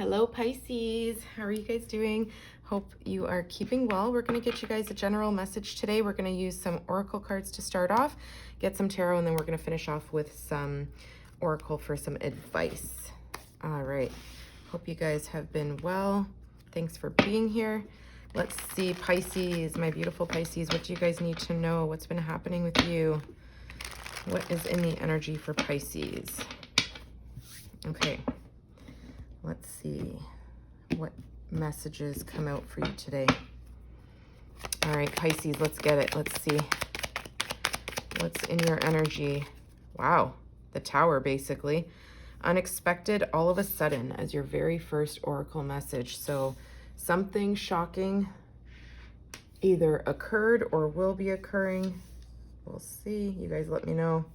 Hello, Pisces. How are you guys doing? Hope you are keeping well. We're going to get you guys a general message today. We're going to use some oracle cards to start off, get some tarot, and then we're going to finish off with some oracle for some advice. All right. Hope you guys have been well. Thanks for being here. Let's see, Pisces, my beautiful Pisces. What do you guys need to know? What's been happening with you? What is in the energy for Pisces? Okay. Let's see what messages come out for you today. All right, Pisces, let's get it. Let's see what's in your energy. Wow, the Tower, basically. Unexpected, all of a sudden, as your very first oracle message. So something shocking either occurred or will be occurring. We'll see. You guys let me know.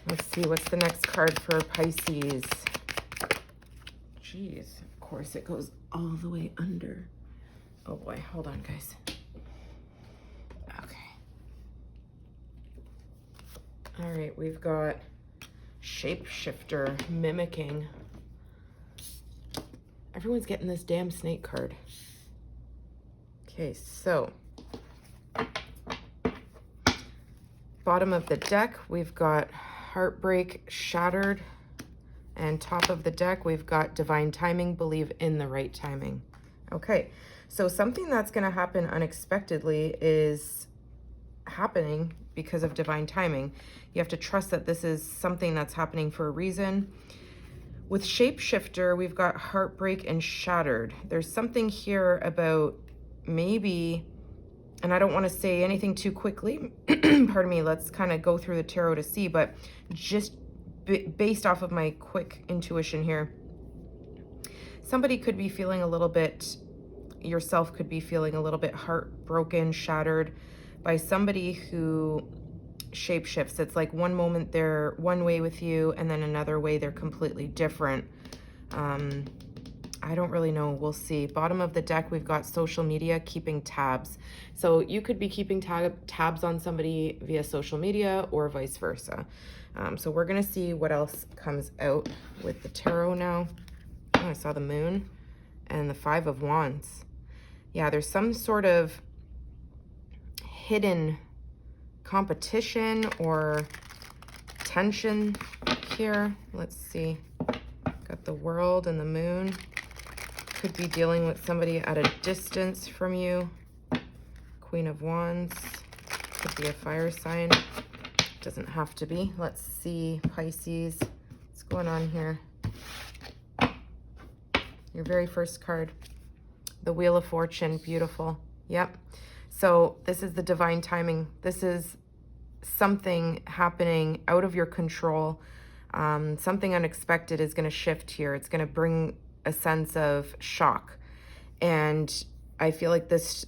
Let's see, what's the next card for Pisces? Jeez, of course it goes all the way under. Oh boy, hold on, guys. Okay. All right, we've got shapeshifter, mimicking. Everyone's getting this damn snake card. Okay, so bottom of the deck, we've got heartbreak, shattered. And top of the deck, we've got divine timing, believe in the right timing. Okay, so something that's going to happen unexpectedly is happening because of divine timing. You have to trust that this is something that's happening for a reason. With shapeshifter, we've got heartbreak and shattered. There's something here about maybe, and I don't want to say anything too quickly, pardon me, let's kind of go through the tarot to see, but just based off of my quick intuition here, somebody could be feeling a little bit, yourself could be feeling a little bit heartbroken, shattered by somebody who shapeshifts. It's like one moment they're one way with you and then another way they're completely different. I don't really know. We'll see. Bottom of the deck, we've got social media, keeping tabs. So you could be keeping tabs on somebody via social media or vice versa. So we're going to see what else comes out with the tarot now. Oh, I saw the moon and the 5 of Wands. Yeah, there's some sort of hidden competition or tension here. Let's see. Got the World and the moon. Could be dealing with somebody at a distance from you. Queen of Wands. Could be a fire sign. Doesn't have to be. Let's see, Pisces. What's going on here? Your very first card. The Wheel of Fortune. Beautiful. Yep. So this is the divine timing. This is something happening out of your control. Something unexpected is going to shift here. It's going to bring a sense of shock. And I feel like this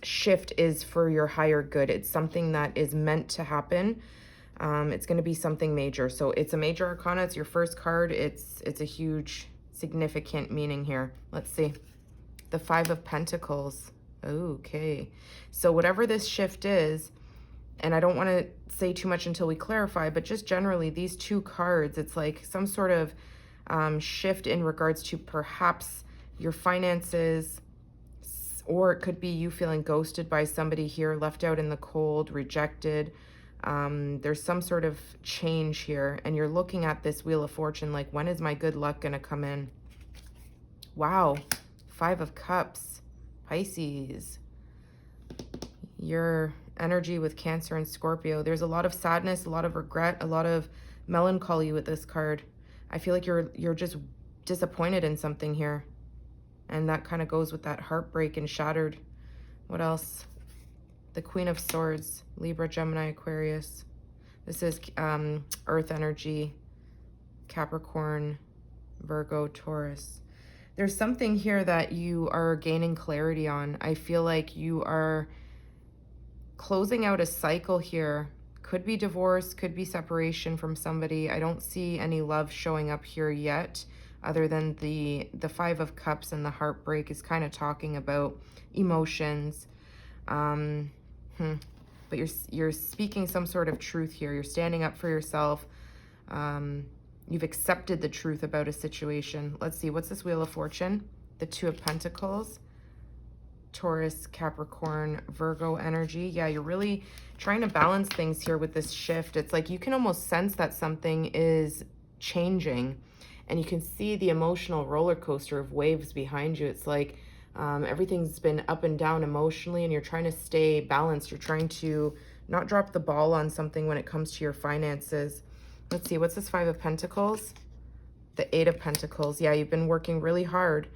shift is for your higher good. It's something that is meant to happen. It's going to be something major. So it's a major arcana. It's your first card. It's a huge, significant meaning here. Let's see. The 5 of Pentacles. Okay. So whatever this shift is, and I don't want to say too much until we clarify, but just generally these two cards, it's like some sort of shift in regards to perhaps your finances, or it could be you feeling ghosted by somebody here, left out in the cold, rejected. There's some sort of change here, and you're looking at this Wheel of Fortune like, when is my good luck going to come in? Wow. 5 of Cups. Pisces. Your energy with Cancer and Scorpio. There's a lot of sadness, a lot of regret, a lot of melancholy with this card. I feel like you're just disappointed in something here. And that kind of goes with that heartbreak and shattered. What else? The Queen of Swords, Libra, Gemini, Aquarius. This is Earth energy, Capricorn, Virgo, Taurus. There's something here that you are gaining clarity on. I feel like you are closing out a cycle here. Could be divorce, could be separation from somebody. I don't see any love showing up here yet, other than the 5 of Cups, and the heartbreak is kind of talking about emotions. But you're speaking some sort of truth here. You're standing up for yourself. You've accepted the truth about a situation. Let's see, what's this Wheel of Fortune? The Two of Pentacles. Taurus, Capricorn, Virgo energy. Yeah, you're really trying to balance things here with this shift. It's like you can almost sense that something is changing, and you can see the emotional roller coaster of waves behind you. It's like everything's been up and down emotionally, and you're trying to stay balanced. You're trying to not drop the ball on something when it comes to your finances. Let's see, what's this Five of Pentacles? The Eight of Pentacles. Yeah, you've been working really hard,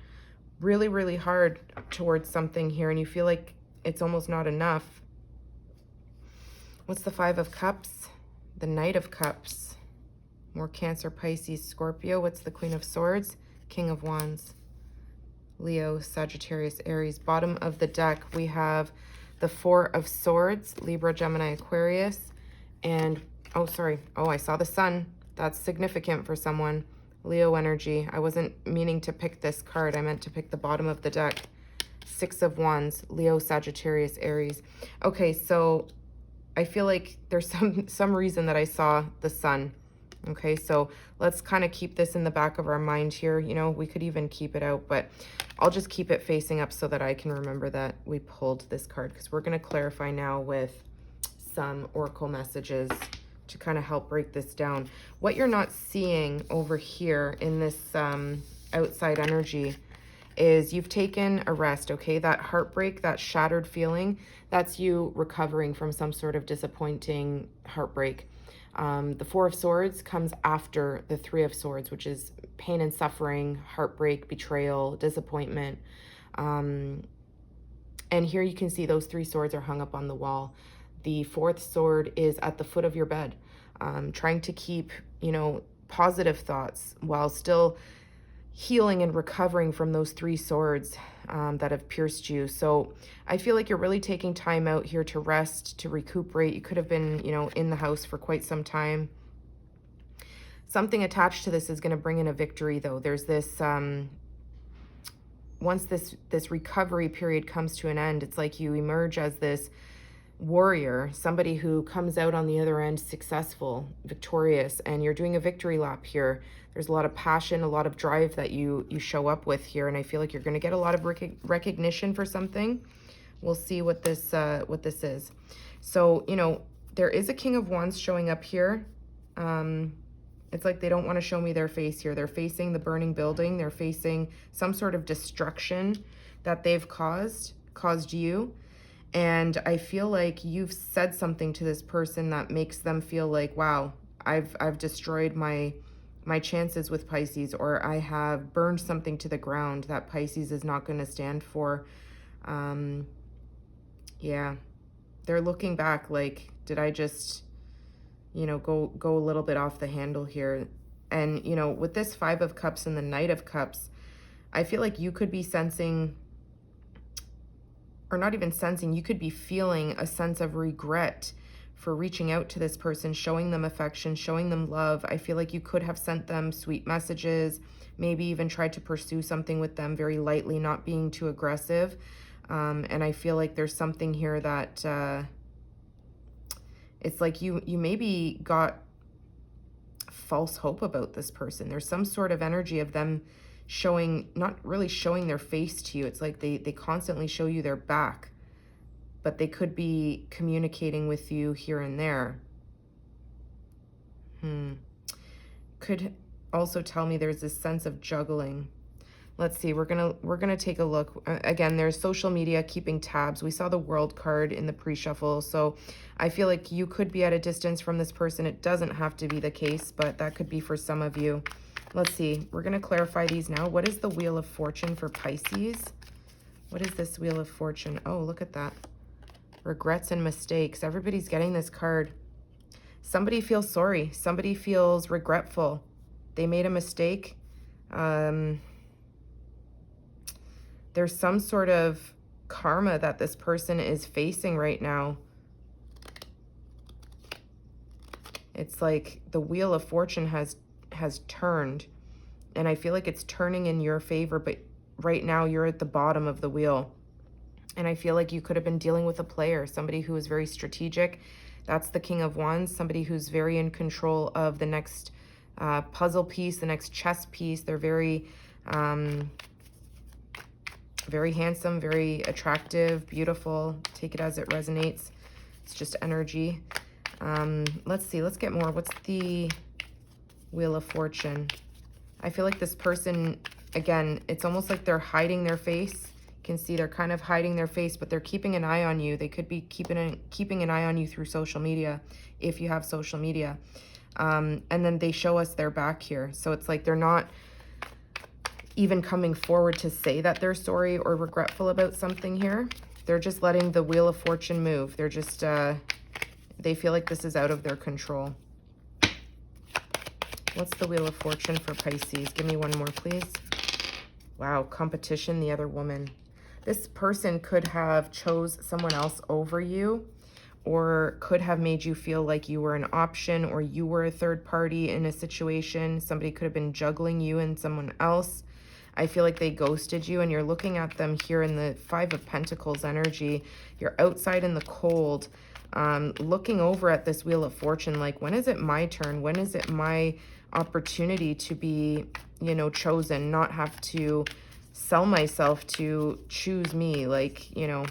really hard towards something here, and you feel like it's almost not enough. What's the Five of Cups? The Knight of Cups. More Cancer, Pisces, Scorpio. What's the Queen of Swords? King of Wands. Leo, Sagittarius, Aries. Bottom of the deck, we have the Four of Swords, Libra, Gemini, Aquarius, and, oh, sorry. Oh, I saw the Sun. That's significant for someone. Leo energy. I wasn't meaning to pick this card. I meant to pick the bottom of the deck. Six of Wands, Leo, Sagittarius, Aries. Okay, so I feel like there's some reason that I saw the Sun. Okay, so let's kind of keep this in the back of our mind here. You know, we could even keep it out, but I'll just keep it facing up so that I can remember that we pulled this card, because we're going to clarify now with some oracle messages to kind of help break this down. What you're not seeing over here in this outside energy is you've taken a rest, okay? That heartbreak, that shattered feeling, that's you recovering from some sort of disappointing heartbreak. The Four of Swords comes after the Three of Swords, which is pain and suffering, heartbreak, betrayal, disappointment. And here you can see those three swords are hung up on the wall. The fourth sword is at the foot of your bed, trying to keep, you know, positive thoughts while still healing and recovering from those three swords that have pierced you. So I feel like you're really taking time out here to rest, to recuperate. You could have been, you know, in the house for quite some time. Something attached to this is going to bring in a victory, though. There's this, once this recovery period comes to an end, it's like you emerge as this warrior, somebody who comes out on the other end successful, victorious, and you're doing a victory lap here. There's a lot of passion, a lot of drive that you show up with here, and I feel like you're going to get a lot of recognition for something. We'll see what this is. So, you know, there is a King of Wands showing up here. It's like they don't want to show me their face here. They're facing the burning building. They're facing some sort of destruction that they've caused you. And I feel like you've said something to this person that makes them feel like, wow, I've destroyed my chances with Pisces, or I have burned something to the ground that Pisces is not going to stand for. Yeah, they're looking back like, did I just, you know, go a little bit off the handle here? And, you know, with this Five of Cups and the Knight of Cups, I feel like you could be sensing, or not even sensing, you could be feeling a sense of regret for reaching out to this person, showing them affection, showing them love. I feel like you could have sent them sweet messages, maybe even tried to pursue something with them very lightly, not being too aggressive. And I feel like there's something here that it's like you maybe got false hope about this person. There's some sort of energy of them showing, not really showing their face to you. It's like they constantly show you their back, but they could be communicating with you here and there. Could also tell me there's this sense of juggling. Let's see, we're gonna take a look. Again, there's social media, keeping tabs. We saw the World card in the pre-shuffle, so I feel like you could be at a distance from this person. It doesn't have to be the case, but that could be for some of you. Let's see, we're gonna clarify these now. What is the Wheel of Fortune for Pisces? What is this Wheel of Fortune? Oh, look at that. Regrets and mistakes. Everybody's getting this card. Somebody feels sorry. Somebody feels regretful. They made a mistake. There's some sort of karma that this person is facing right now. It's like the Wheel of Fortune has turned, and I feel like it's turning in your favor, but right now you're at the bottom of the wheel. And I feel like you could have been dealing with a player, somebody who is very strategic. That's the King of Wands, somebody who's very in control of the next puzzle piece, the next chess piece. They're very, very handsome, very attractive, beautiful. Take it as it resonates. It's just energy. Let's see. Let's get more. What's the Wheel of Fortune? I feel like this person, again, it's almost like they're hiding their face. You can see they're kind of hiding their face, but they're keeping an eye on you. They could be keeping an eye on you through social media, if you have social media. And then they show us their back here. So it's like they're not even coming forward to say that they're sorry or regretful about something here. They're just letting the Wheel of Fortune move. They're just, they feel like this is out of their control. What's the Wheel of Fortune for Pisces? Give me one more, please. Wow, competition, the other woman. This person could have chose someone else over you, or could have made you feel like you were an option, or you were a third party in a situation. Somebody could have been juggling you and someone else. I feel like they ghosted you, and you're looking at them here in the Five of Pentacles energy. You're outside in the cold, looking over at this Wheel of Fortune like, when is it my turn? When is it my opportunity to be, you know, chosen, not have to sell myself to choose me, like, you know.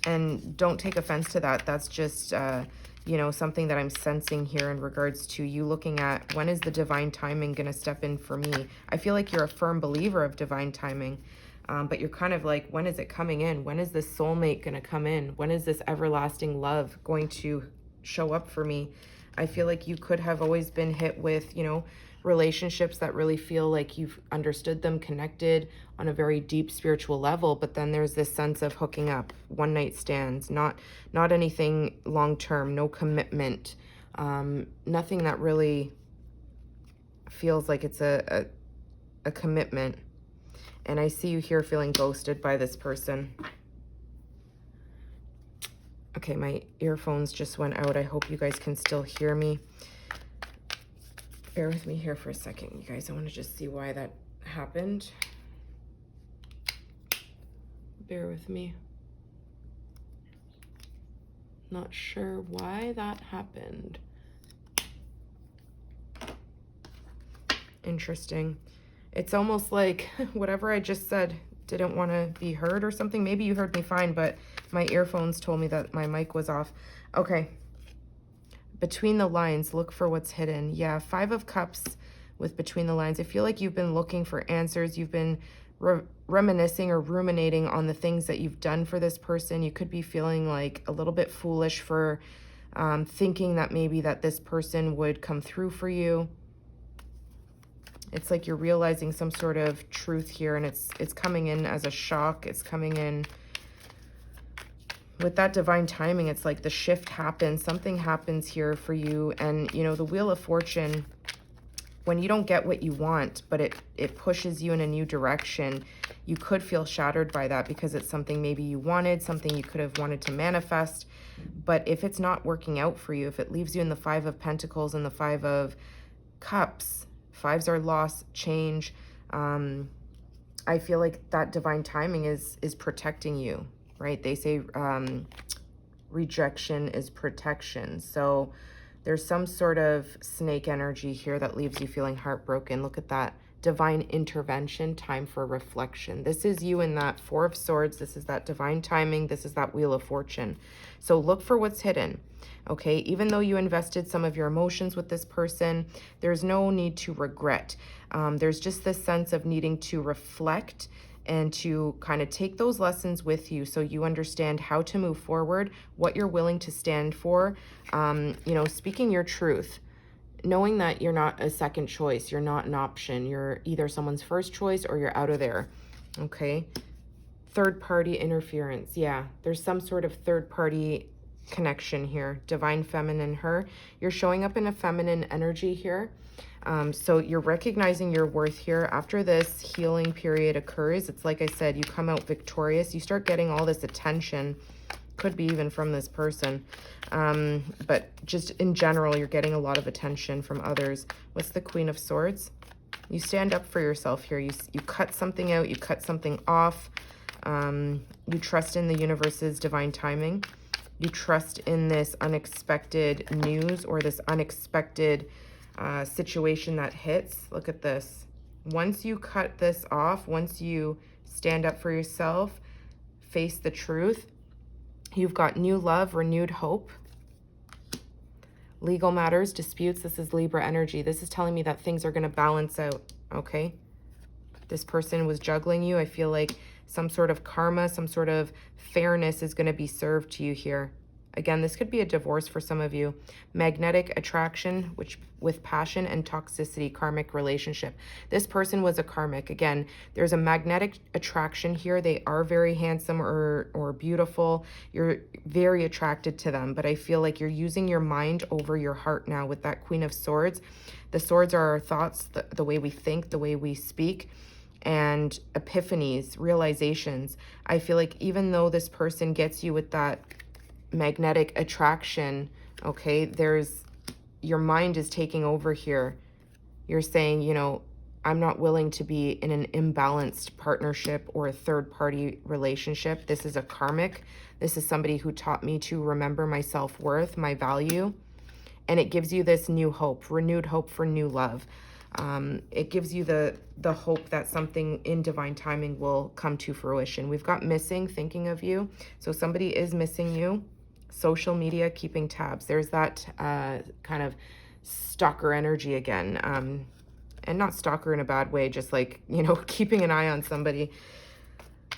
And don't take offense to that. That's just, you know, something that I'm sensing here in regards to you looking at, when is the divine timing going to step in for me? I feel like you're a firm believer of divine timing, but you're kind of like, when is it coming in? When is this soulmate going to come in? When is this everlasting love going to show up for me? I feel like you could have always been hit with, you know, relationships that really feel like you've understood them, connected on a very deep spiritual level, but then there's this sense of hooking up, one night stands, not anything long term, no commitment, nothing that really feels like it's a commitment. And I see you here feeling ghosted by this person. Okay, my earphones just went out. I hope you guys can still hear me. Bear with me here for a second, you guys. I want to just see why that happened. Bear with me. Not sure why that happened. Interesting. It's almost like whatever I just said didn't want to be heard or something. Maybe you heard me fine, but my earphones told me that my mic was off. Okay. Between the lines, look for what's hidden. Yeah, Five of Cups with between the lines. I feel like you've been looking for answers. You've been reminiscing or ruminating on the things that you've done for this person. You could be feeling like a little bit foolish for thinking that maybe that this person would come through for you. It's like you're realizing some sort of truth here, and it's coming in as a shock. It's coming in with that divine timing. It's like the shift happens, something happens here for you. And, you know, the Wheel of Fortune, when you don't get what you want, but it pushes you in a new direction, you could feel shattered by that because it's something maybe you wanted, something you could have wanted to manifest. But if it's not working out for you, if it leaves you in the Five of Pentacles and the Five of Cups, fives are loss, change. I feel like that divine timing is protecting you, right? They say rejection is protection. So there's some sort of snake energy here that leaves you feeling heartbroken. Look at that. Divine intervention, time for reflection. This is you in that Four of Swords. This is that divine timing. This is that Wheel of Fortune. So look for what's hidden, okay? Even though you invested some of your emotions with this person, there's no need to regret. There's just this sense of needing to reflect and to kind of take those lessons with you so you understand how to move forward, what you're willing to stand for, you know, speaking your truth. Knowing that you're not a second choice, you're not an option, you're either someone's first choice or you're out of there, okay? Third party interference, yeah, there's some sort of third party connection here. Divine feminine, her. You're showing up in a feminine energy here. So you're recognizing your worth here. After this healing period occurs, it's like I said, you come out victorious. You start getting all this attention. Could be even from this person, but just in general, you're getting a lot of attention from others. What's the Queen of Swords? You stand up for yourself here. You cut something out, you cut something off. You trust in the universe's divine timing. You trust in this unexpected news or this unexpected situation that hits. Look at this. Once you cut this off, once you stand up for yourself, face the truth, you've got new love, renewed hope. Legal matters, disputes, this is Libra energy. This is telling me that things are going to balance out, okay? This person was juggling you. I feel like some sort of karma, some sort of fairness is going to be served to you here. Again, this could be a divorce for some of you. Magnetic attraction, which with passion and toxicity, karmic relationship. This person was a karmic. Again, there's a magnetic attraction here. They are very handsome or beautiful. You're very attracted to them, but I feel like you're using your mind over your heart now with that Queen of Swords. The swords are our thoughts, the way we think, the way we speak, and epiphanies, realizations. I feel like even though this person gets you with that magnetic attraction, okay, your mind is taking over here. You're saying, you know, I'm not willing to be in an imbalanced partnership or a third-party relationship. This is a karmic. This is somebody who taught me to remember my self-worth, my value, and it gives you this new hope, renewed hope for new love. It gives you the hope that something in divine timing will come to fruition. We've got missing, thinking of you. So somebody is missing you. Social media, keeping tabs. There's that kind of stalker energy again. And not stalker in a bad way, just like, you know, keeping an eye on somebody.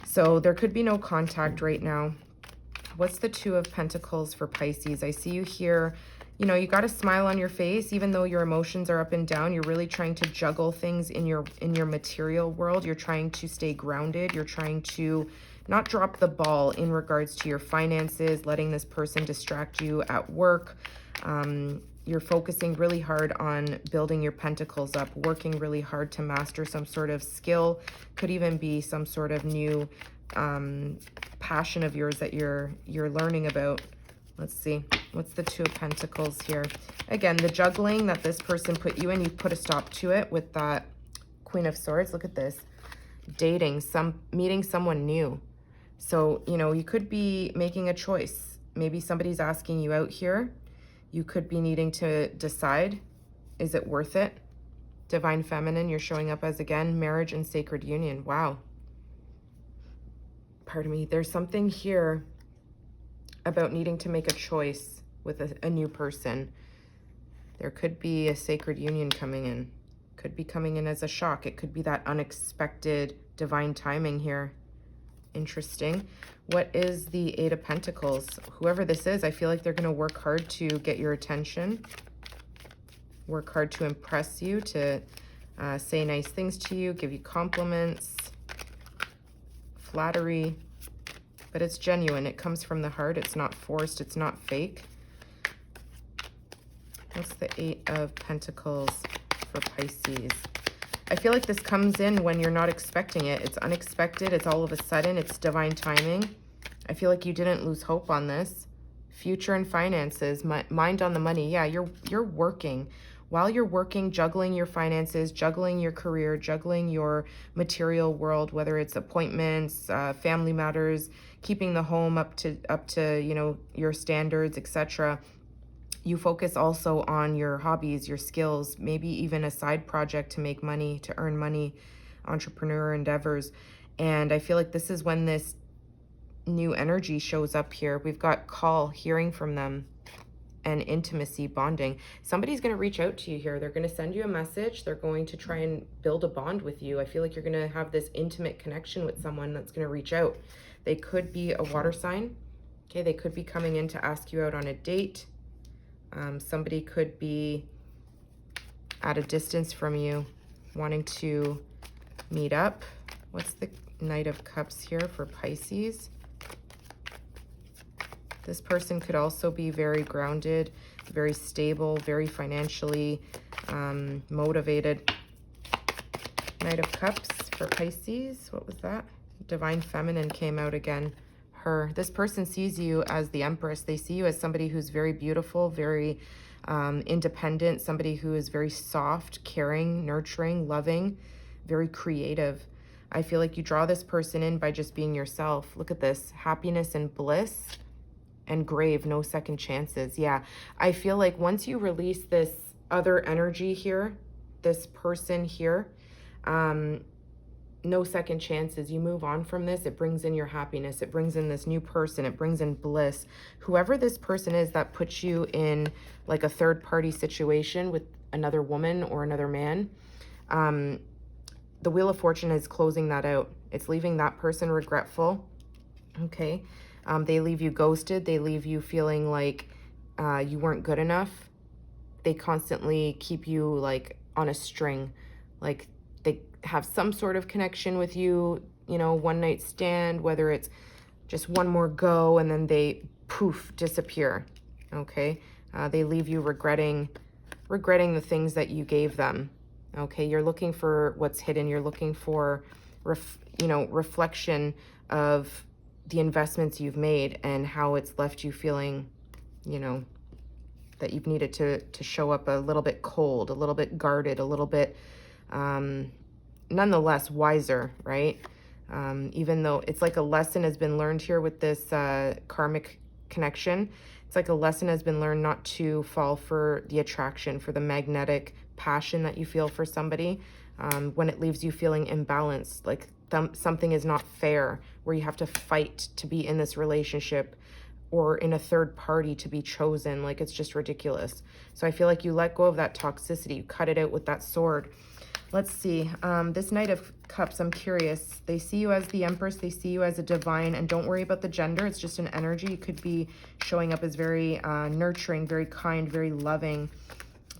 So there could be no contact right now. What's the Two of Pentacles for Pisces? I see you here. You know, you got a smile on your face, even though your emotions are up and down. You're really trying to juggle things in your material world. You're trying to stay grounded. You're trying to not drop the ball in regards to your finances, letting this person distract you at work. You're focusing really hard on building your pentacles up, working really hard to master some sort of skill. Could even be some sort of new passion of yours that you're learning about. Let's see. What's the Two of Pentacles here? Again, the juggling that this person put you in, you put a stop to it with that Queen of Swords. Look at this. Dating, meeting someone new. So, you know, you could be making a choice. Maybe somebody's asking you out here. You could be needing to decide, is it worth it? Divine Feminine, you're showing up as, again, marriage and sacred union. Wow. Pardon me. There's something here about needing to make a choice with a new person. There could be a sacred union coming in. Could be coming in as a shock. It could be that unexpected divine timing here. Interesting. What is the Eight of Pentacles? Whoever this is, I feel like they're going to work hard to get your attention, work hard to impress you, to say nice things to you, give you compliments, flattery, but it's genuine. It comes from the heart. It's not forced. It's not fake. What's the Eight of Pentacles for Pisces? I feel like this comes in when you're not expecting it. It's unexpected. It's all of a sudden. It's divine timing. I feel like you didn't lose hope on this. Future and finances, mind on the money. Yeah, you're working. While you're working, juggling your finances, juggling your career, juggling your material world, whether it's appointments, family matters, keeping the home up to you know, your standards, etc. You focus also on your hobbies, your skills, maybe even a side project to make money, to earn money, entrepreneur endeavors. And I feel like this is when this new energy shows up here. We've got call, hearing from them, and intimacy, bonding. Somebody's going to reach out to you here. They're going to send you a message. They're going to try and build a bond with you. I feel like you're going to have this intimate connection with someone that's going to reach out. They could be a water sign. Okay, they could be coming in to ask you out on a date. Somebody could be at a distance from you, wanting to meet up. What's the Knight of Cups here for Pisces? This person could also be very grounded, very stable, very financially motivated. Knight of Cups for Pisces. What was that? Divine Feminine came out again. Her. This person sees you as the Empress. They see you as somebody who's very beautiful, very independent, somebody who is very soft, caring, nurturing, loving, very creative. I feel like you draw this person in by just being yourself. Look at this. Happiness and bliss and grave, no second chances. Yeah, I feel like once you release this other energy here, this person here. No second chances. You move on from this. It brings in your happiness. It brings in this new person. It brings in bliss. Whoever this person is that puts you in like a third party situation with another woman or another man, the Wheel of Fortune is closing that out. It's leaving that person regretful. Okay. They leave you ghosted. They leave you feeling like you weren't good enough. They constantly keep you like on a string. Like they have some sort of connection with you, you know, one night stand, whether it's just one more go and then they poof, disappear. Okay. They leave you regretting the things that you gave them. Okay. You're looking for what's hidden. You're looking for, reflection of the investments you've made and how it's left you feeling, that you've needed to show up a little bit cold, a little bit guarded, a little bit, nonetheless wiser, right? Even though it's like a lesson has been learned here with this karmic connection. It's like a lesson has been learned not to fall for the attraction, for the magnetic passion that you feel for somebody, when it leaves you feeling imbalanced, like something is not fair, where you have to fight to be in this relationship or in a third party to be chosen. Like, it's just ridiculous. So I feel like you let go of that toxicity. You cut it out with that sword. Let's see. This Knight of Cups, I'm curious. They see you as the Empress. They see you as a divine. And don't worry about the gender. It's just an energy. You could be showing up as very nurturing, very kind, very loving,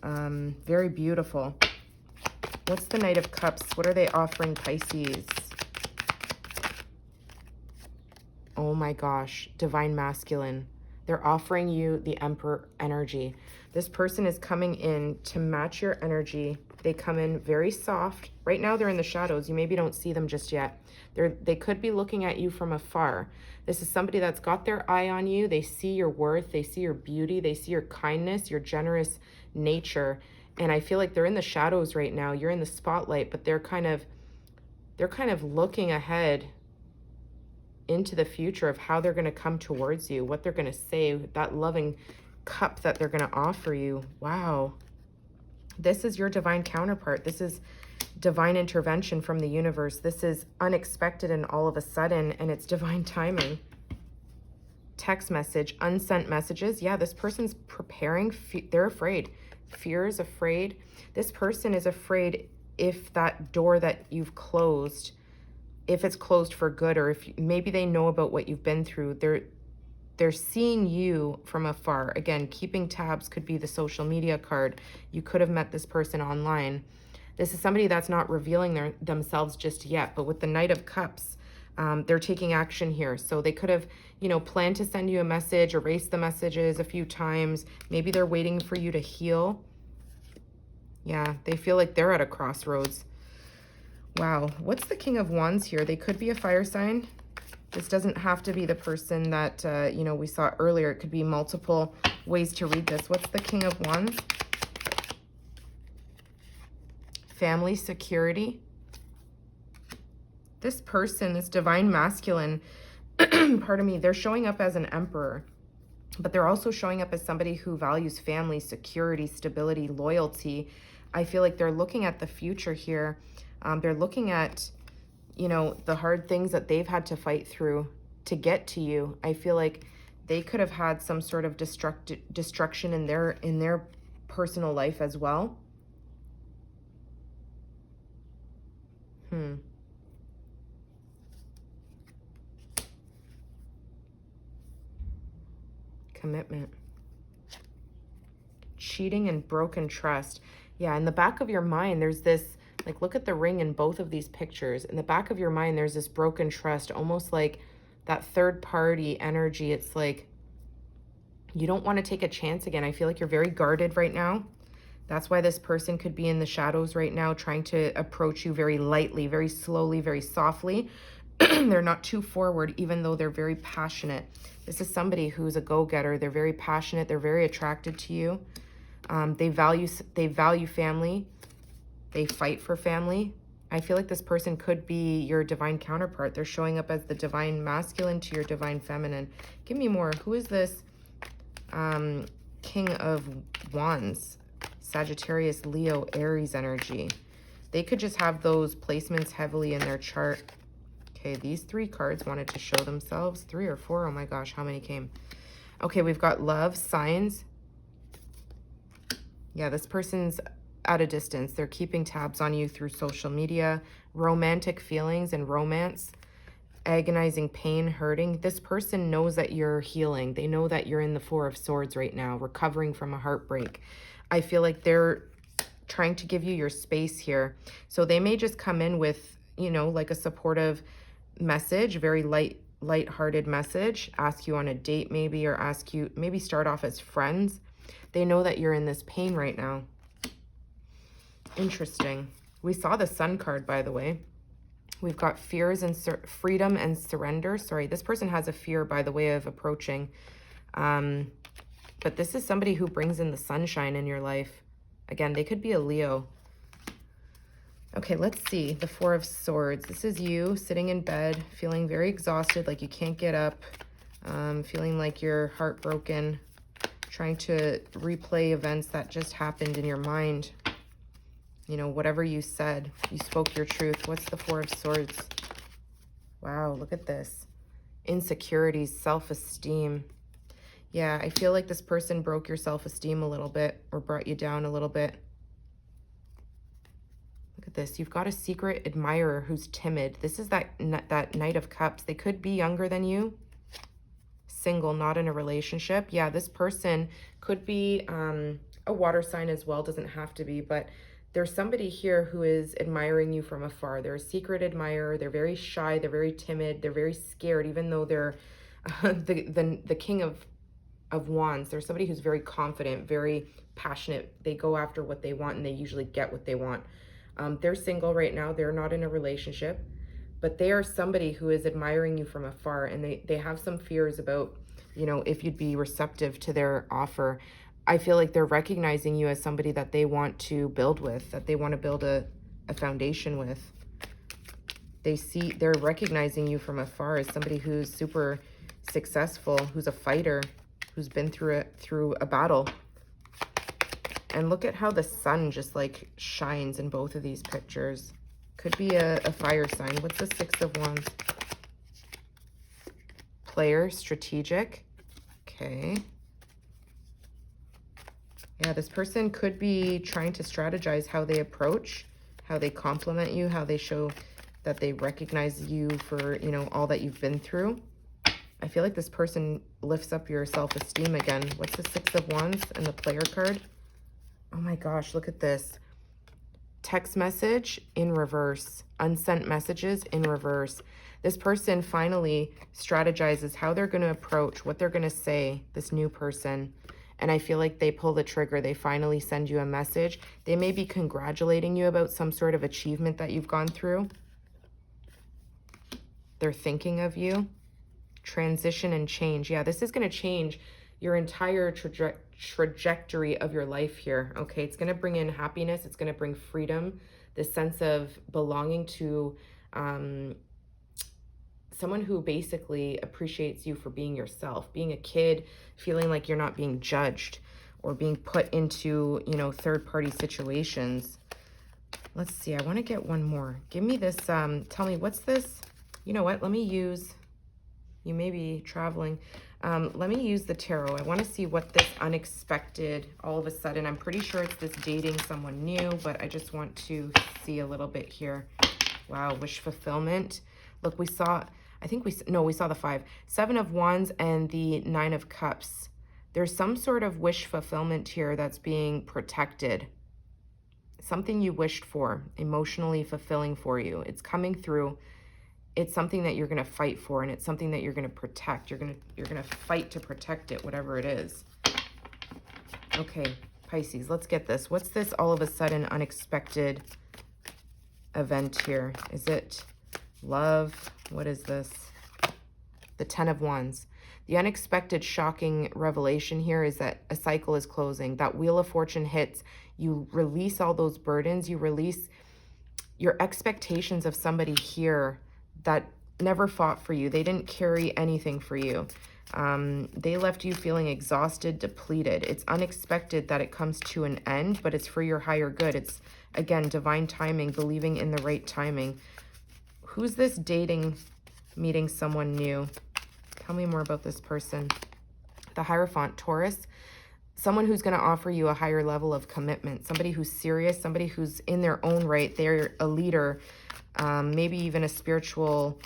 very beautiful. What's the Knight of Cups? What are they offering Pisces? Oh my gosh, divine masculine. They're offering you the Emperor energy. This person is coming in to match your energy. They come in very soft. Right now they're in the shadows. You maybe don't see them just yet. They could be looking at you from afar. This is somebody that's got their eye on you. They see your worth. They see your beauty. They see your kindness, your generous nature. And I feel like they're in the shadows right now. You're in the spotlight, but they're kind of looking ahead into the future of how they're going to come towards you, what they're going to say, that loving cup that they're going to offer you. Wow. This is your divine counterpart. This is divine intervention from the universe. This is unexpected and all of a sudden, and it's divine timing. Text message, unsent messages. Yeah, this person's preparing. They're afraid. Fear is afraid. This person is afraid if that door that you've closed, if it's closed for good, or if maybe they know about what you've been through. They're seeing you from afar. Again, keeping tabs could be the social media card. You could have met this person online. This is somebody that's not revealing themselves just yet, but with the Knight of Cups, they're taking action here. So they could have, planned to send you a message, erase the messages a few times. Maybe they're waiting for you to heal. Yeah, they feel like they're at a crossroads. Wow, what's the King of Wands here? They could be a fire sign. This doesn't have to be the person that, we saw earlier. It could be multiple ways to read this. What's the King of Wands? Family, security. This person, this divine masculine, pardon me, they're showing up as an emperor, but they're also showing up as somebody who values family, security, stability, loyalty. I feel like they're looking at the future here. They're looking at, the hard things that they've had to fight through to get to you. I feel like they could have had some sort of destruction in their personal life as well. Commitment. Cheating and broken trust. Yeah, in the back of your mind, there's this, like, look at the ring in both of these pictures. In the back of your mind, there's this broken trust, almost like that third party energy. It's like you don't want to take a chance again. I feel like you're very guarded right now. That's why this person could be in the shadows right now, trying to approach you very lightly, very slowly, very softly. They're not too forward, even though they're very passionate. This is somebody who's a go-getter. They're very passionate. They're very attracted to you. They value family. They fight for family. I feel like this person could be your divine counterpart. They're showing up as the divine masculine to your divine feminine. Give me more. Who is this King of Wands? Sagittarius, Leo, Aries energy. They could just have those placements heavily in their chart. Okay, these 3 cards wanted to show themselves. 3 or 4, oh my gosh, how many came? Okay, we've got love, signs. Yeah, this person's at a distance. They're keeping tabs on you through social media, romantic feelings and romance, agonizing pain, hurting. This person knows that you're healing. They know that you're in the 4 of Swords right now, recovering from a heartbreak. I feel like they're trying to give you your space here. So they may just come in with, you know, like a supportive message, very light-hearted message, ask you on a date maybe, or ask you, maybe start off as friends. They know that you're in this pain right now. Interesting. We saw the Sun card, by the way. We've got fears and freedom and surrender. Sorry, this person has a fear by the way of approaching. But this is somebody who brings in the sunshine in your life. Again, they could be a Leo. Okay, let's see. The 4 of Swords. This is you sitting in bed, feeling very exhausted, like you can't get up, feeling like you're heartbroken, trying to replay events that just happened in your mind. You know, whatever you said, you spoke your truth. What's the 4 of Swords? Wow, look at this. Insecurities, self-esteem. Yeah, I feel like this person broke your self-esteem a little bit or brought you down a little bit. Look at this. You've got a secret admirer who's timid. This is that Knight of Cups. They could be younger than you. Single, not in a relationship. Yeah, this person could be a water sign as well. Doesn't have to be, but there's somebody here who is admiring you from afar. They're a secret admirer. They're very shy. They're very timid. They're very scared, even though they're the King of Wands. They're somebody who's very confident, very passionate. They go after what they want and they usually get what they want. They're single right now. They're not in a relationship, but they are somebody who is admiring you from afar, and they have some fears about, you know, if you'd be receptive to their offer. I feel like they're recognizing you as somebody that they want to build with, that they want to build a foundation with. They're recognizing you from afar as somebody who's super successful, who's a fighter, who's been through a battle. And look at how the sun just like shines in both of these pictures. Could be a fire sign. What's the 6 of Wands? Player, strategic. Okay. Yeah, this person could be trying to strategize how they approach, how they compliment you, how they show that they recognize you for, you know, all that you've been through. I feel like this person lifts up your self-esteem again. What's the 6 of Wands and the player card? Oh my gosh, look at this. Text message in reverse. Unsent messages in reverse. This person finally strategizes how they're going to approach, what they're going to say, this new person. And I feel like they pull the trigger. They finally send you a message. They may be congratulating you about some sort of achievement that you've gone through. They're thinking of you. Transition and change. Yeah, this is going to change your entire trajectory of your life here. Okay, it's going to bring in happiness. It's going to bring freedom, this sense of belonging to someone who basically appreciates you for being yourself, being a kid, feeling like you're not being judged or being put into, you know, third-party situations. Let's see. I want to get one more. Give me this. Tell me, what's this? You know what? Let me use, you may be traveling. Let me use the tarot. I want to see what this unexpected, all of a sudden, I'm pretty sure it's this dating someone new, but I just want to see a little bit here. Wow, wish fulfillment. Look, we saw, I think we saw the 5. 7 of Wands and the 9 of Cups. There's some sort of wish fulfillment here that's being protected. Something you wished for, emotionally fulfilling for you. It's coming through. It's something that you're going to fight for, and it's something that you're going to protect. You're going to fight to protect it, whatever it is. Okay, Pisces, let's get this. What's this all of a sudden unexpected event here? Is it love? What is this? The 10 of Wands. The unexpected, shocking revelation here is that a cycle is closing. That Wheel of Fortune hits. You release all those burdens. You release your expectations of somebody here that never fought for you. They didn't carry anything for you. They left you feeling exhausted, depleted. It's unexpected that it comes to an end, but it's for your higher good. It's, again, divine timing, believing in the right timing. Who's this dating, meeting someone new? Tell me more about this person. The Hierophant, Taurus. Someone who's going to offer you a higher level of commitment. Somebody who's serious, somebody who's in their own right. They're a leader, maybe even a spiritual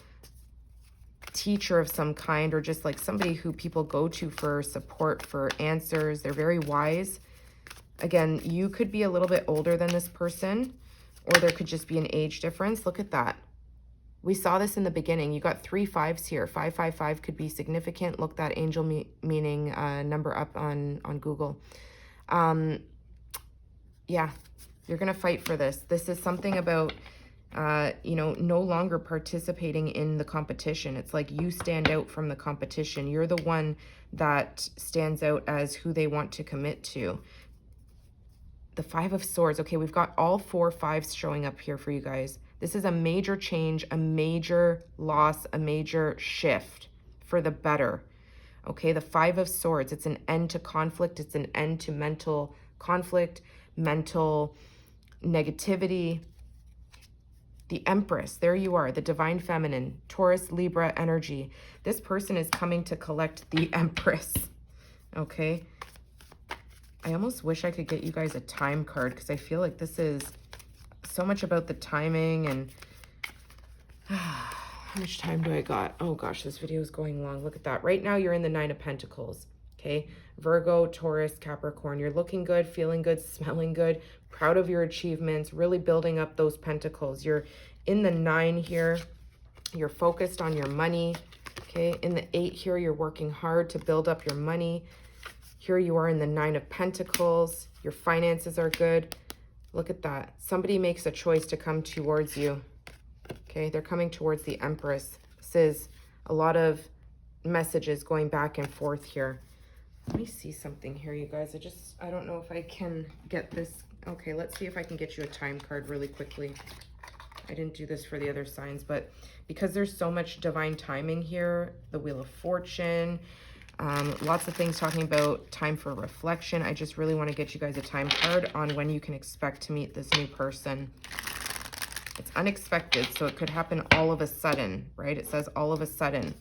teacher of some kind, or just like somebody who people go to for support, for answers. They're very wise. Again, you could be a little bit older than this person, or there could just be an age difference. Look at that. We saw this in the beginning. You got 3 5s here. 555 could be significant. Look that angel meaning number up on Google. Yeah, you're going to fight for this. This is something about, you know, no longer participating in the competition. It's like you stand out from the competition. You're the one that stands out as who they want to commit to. The 5 of Swords. Okay, we've got all 4 5s showing up here for you guys. This is a major change, a major loss, a major shift for the better. Okay, the 5 of Swords. It's an end to conflict. It's an end to mental conflict, mental negativity. The Empress. There you are, the Divine Feminine, Taurus, Libra energy. This person is coming to collect the Empress. Okay. I almost wish I could get you guys a time card, because I feel like this is so much about the timing. And how much time do I got? Oh gosh, this video is going long. Look at that. Right now you're in the 9 of Pentacles. Okay, Virgo, Taurus, Capricorn. You're looking good, feeling good, smelling good, proud of your achievements, really building up those pentacles. You're in the 9 here. You're focused on your money. Okay, in the 8 here, you're working hard to build up your money. Here you are in the 9 of Pentacles. Your finances are good. Look at that. Somebody makes a choice to come towards you. Okay, they're coming towards the Empress. This is a lot of messages going back and forth here. Let me see something here, you guys. I don't know if I can get this. Okay, let's see if I can get you a time card really quickly. I didn't do this for the other signs, but because there's so much divine timing here, the Wheel of Fortune, lots of things talking about time for reflection. I just really want to get you guys a time card on when you can expect to meet this new person. It's unexpected, so it could happen all of a sudden, right? It says all of a sudden.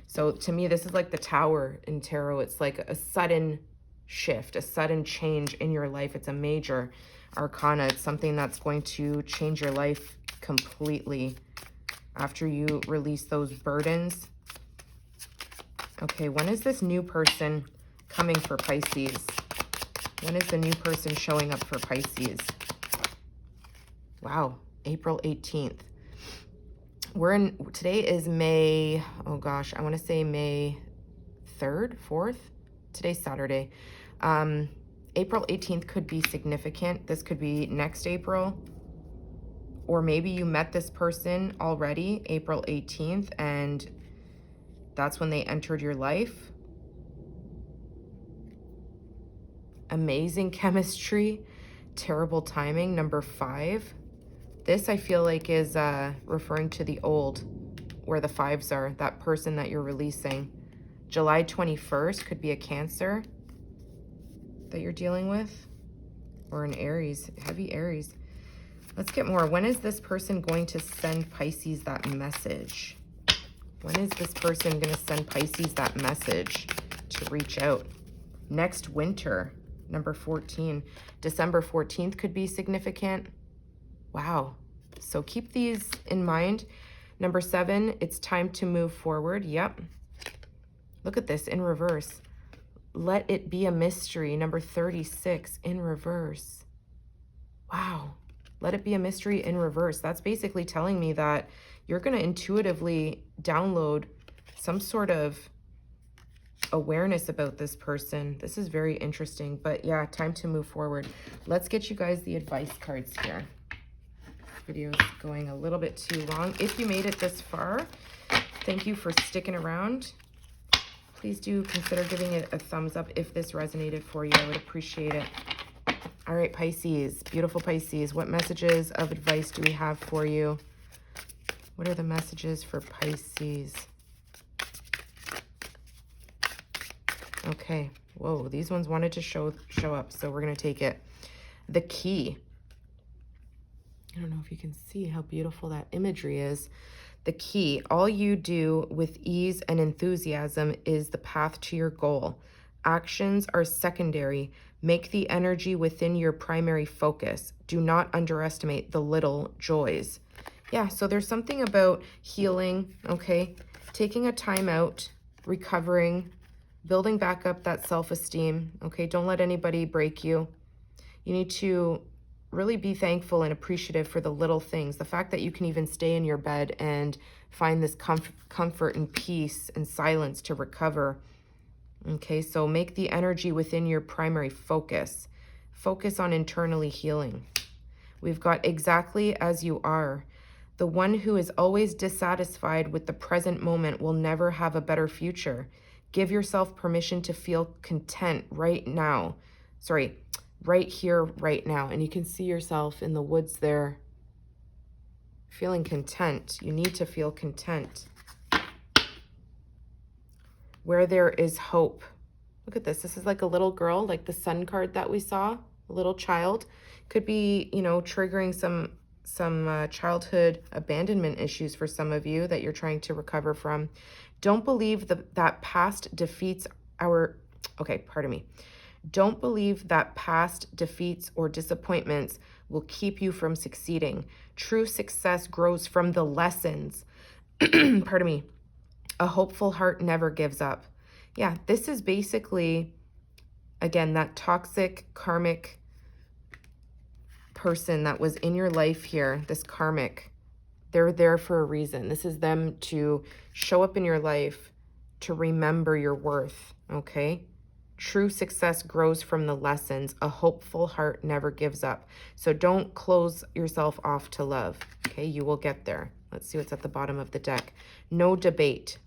So to me, this is like the Tower in tarot. It's like a sudden shift, a sudden change in your life. It's a major arcana. It's something that's going to change your life completely after you release those burdens. Okay, when is this new person coming for Pisces? When is the new person showing up for Pisces? Wow, April 18th. Today is May, oh gosh, I want to say May 3rd, 4th? Today's Saturday. April 18th could be significant. This could be next April. Or maybe you met this person already, April 18th, and that's when they entered your life. Amazing chemistry, terrible timing, number 5. This I feel like is referring to the old, where the 5s are, that person that you're releasing. July 21st could be a Cancer that you're dealing with, or an Aries, heavy Aries. Let's get more. When is this person going to send Pisces that message? When is this person going to send Pisces that message to reach out? Next winter, number 14. December 14th could be significant. Wow. So keep these in mind. Number 7, it's time to move forward. Yep. Look at this in reverse. Let it be a mystery. Number 36 in reverse. Wow. Let it be a mystery in reverse. That's basically telling me that you're going to intuitively download some sort of awareness about this person. This is very interesting, but yeah, time to move forward. Let's get you guys the advice cards here. This video is going a little bit too long. If you made it this far, thank you for sticking around. Please do consider giving it a thumbs up if this resonated for you. I would appreciate it. All right, Pisces, beautiful Pisces. What messages of advice do we have for you? What are the messages for Pisces? Okay. Whoa, these ones wanted to show up, so we're going to take it. The key. I don't know if you can see how beautiful that imagery is. The key. All you do with ease and enthusiasm is the path to your goal. Actions are secondary. Make the energy within your primary focus. Do not underestimate the little joys. Yeah, so there's something about healing, okay? Taking a time out, recovering, building back up that self-esteem, okay? Don't let anybody break you. You need to really be thankful and appreciative for the little things. The fact that you can even stay in your bed and find this comfort and peace and silence to recover. Okay, so make the energy within your primary focus. Focus on internally healing. We've got exactly as you are. The one who is always dissatisfied with the present moment will never have a better future. Give yourself permission to feel content right now. Right here, right now. And you can see yourself in the woods there, feeling content. You need to feel content. Where there is hope. Look at this. This is like a little girl, like the sun card that we saw, a little child. Could be, you know, triggering some childhood abandonment issues for some of you that you're trying to recover from. Don't believe that past defeats Don't believe that past defeats or disappointments will keep you from succeeding. True success grows from the lessons. Pardon me. A hopeful heart never gives up. Yeah, this is basically, again, that toxic karmic person that was in your life here, this karmic. They're there for a reason. This is them to show up in your life, to remember your worth, okay? True success grows from the lessons. A hopeful heart never gives up. So don't close yourself off to love, okay? You will get there. Let's see what's at the bottom of the deck. No debate.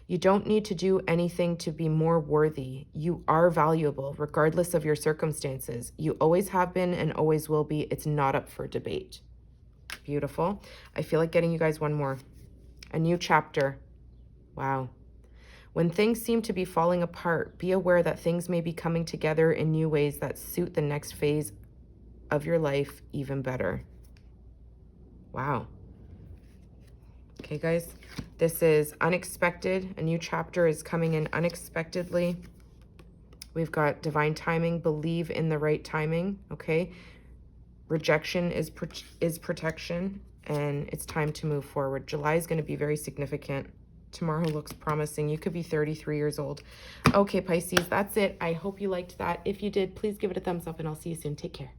You don't need to do anything to be more worthy. You are valuable, regardless of your circumstances. You always have been and always will be. It's not up for debate. Beautiful. I feel like getting you guys one more. A new chapter. Wow. When things seem to be falling apart, be aware that things may be coming together in new ways that suit the next phase of your life even better. Wow. Okay, guys, this is unexpected. A new chapter is coming in unexpectedly. We've got divine timing, believe in the right timing, okay? Rejection is protection, and it's time to move forward. July is going to be very significant. Tomorrow looks promising. You could be 33 years old. Okay, Pisces, that's it. I hope you liked that. If you did, please give it a thumbs up, and I'll see you soon. Take care.